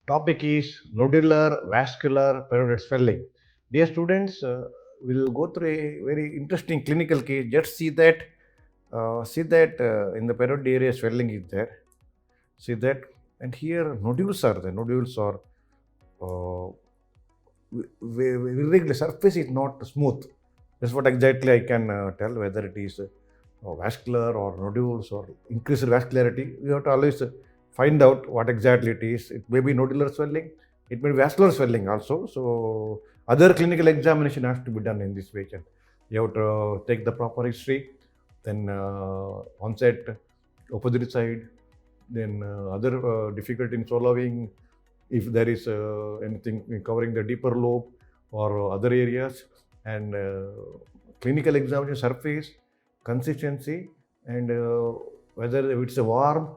Topic is nodular vascular parotid swelling. Dear students, we'll go through a very interesting clinical case. Just see that in the parotid area swelling is there. See that, and here nodules are there. Nodules are uh, irregular. Surface is not smooth. That's what exactly I can tell whether it is vascular or nodules or increased vascularity. We have to always find out what exactly it is. It may be nodular swelling, it may be vascular swelling also. So, other clinical examination has to be done in this patient. You have to take the proper history, then onset, opposite side, then other difficulty in swallowing, if there is anything covering the deeper lobe or other areas, and clinical examination surface, consistency, and whether it's a warm,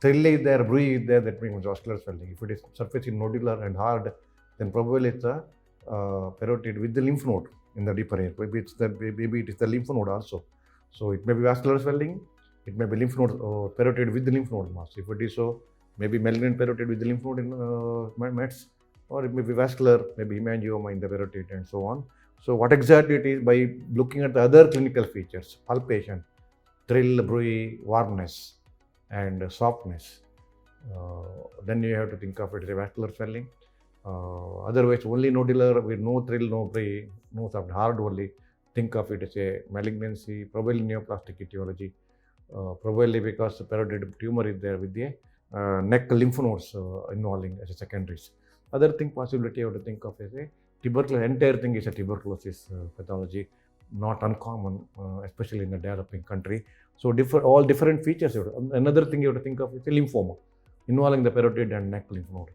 thrill is there, bruise is there, that means vascular swelling. If it is surface is nodular and hard, then probably it's a parotid with the lymph node in the deeper area. Maybe it is the lymph node also. So it may be vascular swelling, it may be lymph node parotid with the lymph node mass. If it is so, maybe malignant parotid with the lymph node in Mets, or it may be vascular, maybe hemangioma in the parotid, and so on. So what exactly it is, by looking at the other clinical features, palpation, thrill, bruise, warmness, and softness, then you have to think of it as a vascular swelling. Otherwise, only nodular with no thrill, no bruise, no soft, hard only, think of it as a malignancy, probably neoplastic etiology, probably because the parotid tumor is there with the neck lymph nodes involving as a secondaries. Other thing possibility you have to think of as a tuberculosis. Entire thing is a tuberculosis pathology, not uncommon, especially in a developing country. So all different features. Another thing you have to think of is a lymphoma involving the parotid and neck lymph node.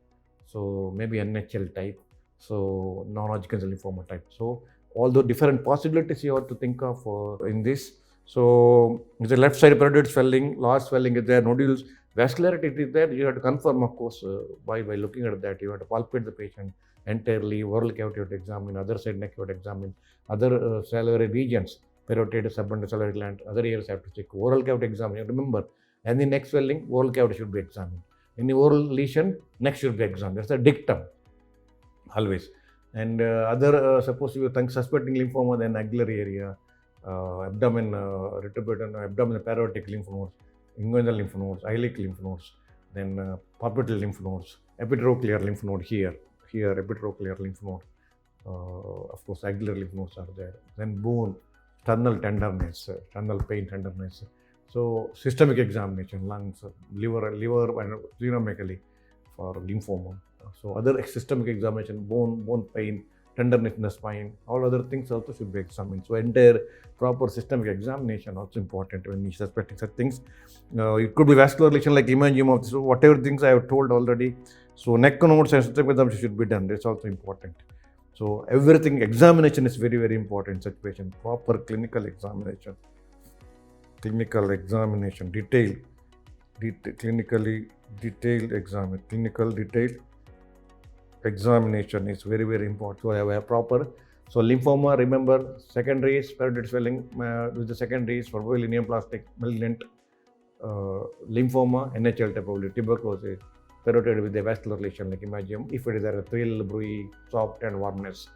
So maybe NHL type, so non-Hodgkin's lymphoma type. So all the different possibilities you have to think of in this. So the left side parotid swelling, large swelling is there, nodules, vascularity is there. You have to confirm, of course, by looking at that. You have to palpate the patient entirely, oral cavity you have to examine, other side neck you have to examine, other salivary regions, parotid, subundus salivary gland, other areas have to check. Oral cavity examine. Remember, any neck swelling, oral cavity should be examined. Any oral lesion, neck should be examined. That's a dictum, always. And suppose you think suspecting lymphoma, then axillary area, abdomen, retroperitoneal, abdominal parotic lymph nodes, inguinal lymph nodes, iliac lymph nodes, then popliteal lymph nodes, epitrochlear lymph node here, epitrochlear lymph node. Of course, axillary lymph nodes are there. Then bone, sternal tenderness, sternal pain tenderness. So systemic examination, lungs, liver, and splenomegaly for lymphoma. So other systemic examination, bone pain, tenderness in the spine, all other things also should be examined. So entire proper systemic examination also important when you suspecting such things. It could be vascular lesion like hemangioma. So whatever things I have told already. So neck nodes and systemic examination should be done. That's also important. So everything, examination is very, very important in such patient. Proper clinical examination. Clinical examination, clinically detailed exam, clinical detailed examination is very, very important. So I have a proper. So lymphoma, remember, secondaries, parotid swelling with the secondaries, probably neoplastic, malignant, lymphoma, NHL type, probably tuberculosis, parotid with a vascular lesion like hemangioma, if it is a thrill, bruise, soft and warmness.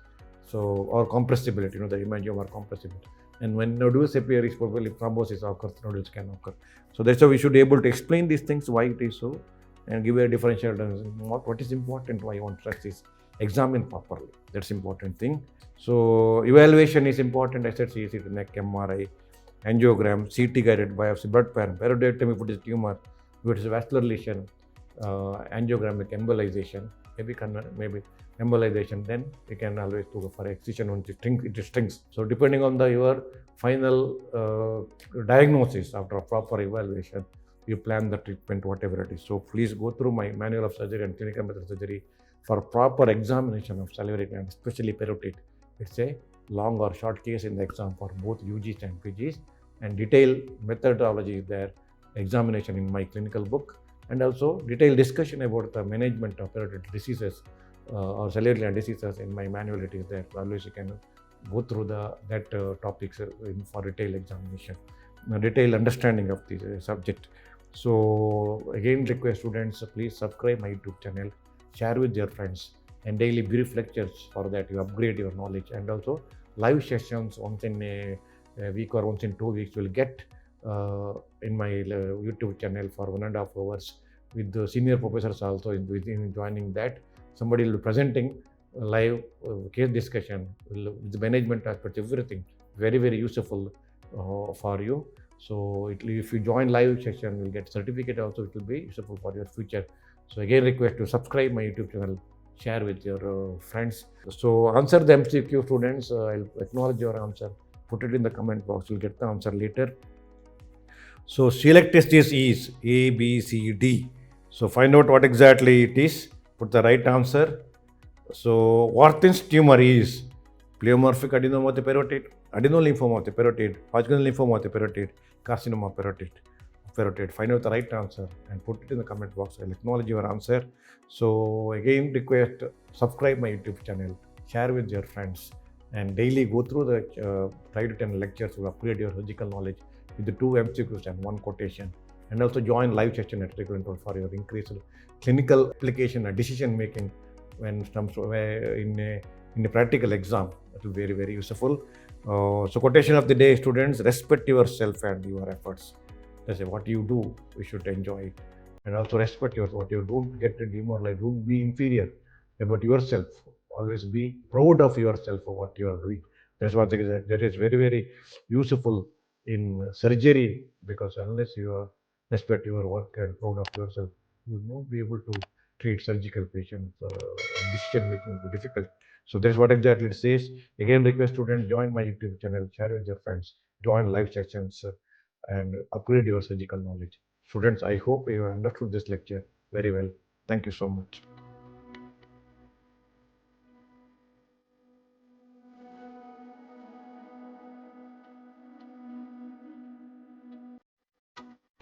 So, or compressibility, the hemangioma or compressibility. And when nodules appear, is probably thrombosis occurs, nodules can occur. So that's why we should be able to explain these things, why it is so, and give a differential diagnosis. What is important, why I want to stress is examine properly. That's important thing. So evaluation is important. I said CT, neck, MRI, angiogram, CT guided biopsy, blood pan, parodotomy if it is tumor, if it is a vascular lesion, angiogrammic embolization, maybe embolization, then we can always go for excision when it strings. So depending on your final diagnosis after a proper evaluation, you plan the treatment, whatever it is. So please go through my manual of surgery and clinical method surgery for proper examination of salivary gland, especially parotid. It's a long or short case in the exam for both UGs and PGs, and detailed methodology is there, examination in my clinical book, and also detailed discussion about the management of parotid diseases or salivary gland diseases in my manual. It is there. Always you can go through that topics for detailed examination, detailed understanding of the subject. So again, request students, please subscribe my YouTube channel share with your friends, and daily brief lectures for that you upgrade your knowledge, and also live sessions once in a week or once in 2 weeks will get in my YouTube channel for 1.5 hours with the senior professors also in joining that. Somebody will be presenting live case discussion with the management aspects, everything very very useful for you. So if you join live session, you'll get certificate also, it will be useful for your future. So again, request to subscribe my YouTube channel, share with your friends. So answer the MCQ, students. I'll acknowledge your answer. Put it in the comment box. You'll get the answer later. So select test is A, B, C, D. So find out what exactly it is. Put the right answer. So Warthin's tumor is pleomorphic adenoma of the parotid, adenolymphoma of the parotid, Hodgkin's lymphoma of the parotid, carcinoma parotid. Find out the right answer and put it in the comment box. I'll acknowledge your answer. So again, request subscribe my YouTube channel, share with your friends, and daily go through the 5 to 10 lectures to upgrade your surgical knowledge with the 2 MCQs and 1 quotation. And also join live session at regular interval for your increased clinical application and decision making when it comes to in a practical exam. That will be very very useful. So quotation of the day, students: respect yourself and your efforts. That's what you do, you should enjoy it, and also respect what you don't get demoralized. Don't be inferior about yourself. Always be proud of yourself for what you are doing. That's what that is very very useful in surgery, because unless you respect your work and proud of yourself, you will not be able to treat surgical patients. Decision making will be difficult. So that's what exactly it says. Again, request students join my YouTube channel, share with your friends, join live sessions, and upgrade your surgical knowledge. Students, I hope you understood this lecture very well. Thank you so much.